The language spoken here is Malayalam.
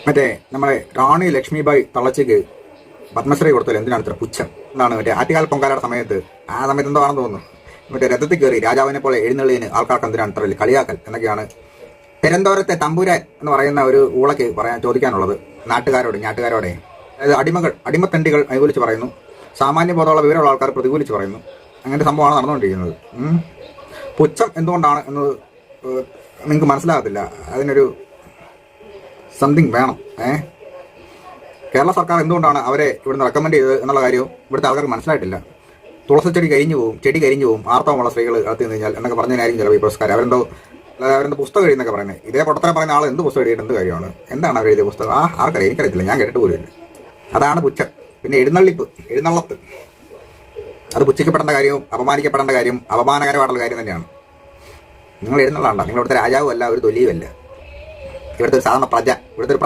മറ്റേ നമ്മുടെ റാണി ലക്ഷ്മിബായി തള്ളച്ചിക്ക് പത്മശ്രീ കൊടുത്തല്ലോ എന്തിനാണ് ഇത്ര പുച്ഛം എന്നാണ് മറ്റേ ആറ്റുകാൽ പൊങ്കാലയുടെ സമയത്ത് എന്താണെന്ന് തോന്നുന്നു മറ്റേ രഥത്തിൽ കയറി രാജാവിനെ പോലെ എഴുന്നള്ളിന് ആൾക്കാർക്ക് എന്തിനാണ് ഇത്ര കളിയാക്കൽ എന്നൊക്കെയാണ് പെരന്തോരത്തെ തമ്പുരാൻ എന്ന് പറയുന്ന ഒരു ഊളയ്ക്ക് ചോദിക്കാനുള്ളത് ഞാട്ടുകാരോടെ അതായത് അടിമത്തണ്ടികൾ അനുകൂലിച്ച് പറയുന്നു, സാമാന്യ ബോധമുള്ള വിവരമുള്ള ആൾക്കാർ പ്രതികൂലിച്ച് പറയുന്നു. അങ്ങനത്തെ സംഭവമാണ് നടന്നുകൊണ്ടിരിക്കുന്നത്. പുച്ഛം എന്തുകൊണ്ടാണ് എന്ന് നിങ്ങൾക്ക് മനസ്സിലാകത്തില്ല. അതിനൊരു സംതിങ് വേണം. കേരള സർക്കാർ എന്തുകൊണ്ടാണ് അവരെ ഇവിടുന്ന് റെക്കമെൻഡ് ചെയ്തത് എന്നുള്ള കാര്യവും ഇവിടുത്തെ ആൾക്കാർക്ക് മനസ്സിലായിട്ടില്ല. തുളസിച്ചെടി കരിഞ്ഞു പോവും ആർത്തവമുള്ള സ്ത്രീകൾ അകത്ത് നിന്ന് കഴിഞ്ഞാൽ എന്നൊക്കെ പറഞ്ഞതിനായിരിക്കും ചിലപ്പോൾ ഈ പുരസ്കാരം. അവരെന്തോ പുസ്തകം എഴുതിയെന്നൊക്കെ പറയുന്നത്. ഇതേ പൊട്ടത്തരം പറയുന്ന ആൾ എന്ത് പുസ്തകം എഴുതിയിട്ട് എന്ത് കാര്യമാണ്? എന്താണ് അവർ എഴുതിയ പുസ്തകം? ആർക്കറിയാം, എനിക്കറിയത്തില്ല, ഞാൻ കേട്ടിട്ട് പോലുമില്ല. അതാണ് പുച്ഛം. പിന്നെ എഴുന്നള്ളത്ത് അത് പുച്ഛിക്കപ്പെടേണ്ട കാര്യവും അപമാനിക്കപ്പെടേണ്ട കാര്യം അപമാനകരമായിട്ടുള്ള കാര്യം തന്നെയാണ്. നിങ്ങൾ എഴുന്നള്ളാണ്ട, നിങ്ങൾ ഇവിടുത്തെ രാജാവും അല്ല, ഒരു തൊലിയുമല്ല, ഇവിടുത്തെ ഒരു സാധാരണ പ്രജ, ഇവിടുത്തെ ഒരു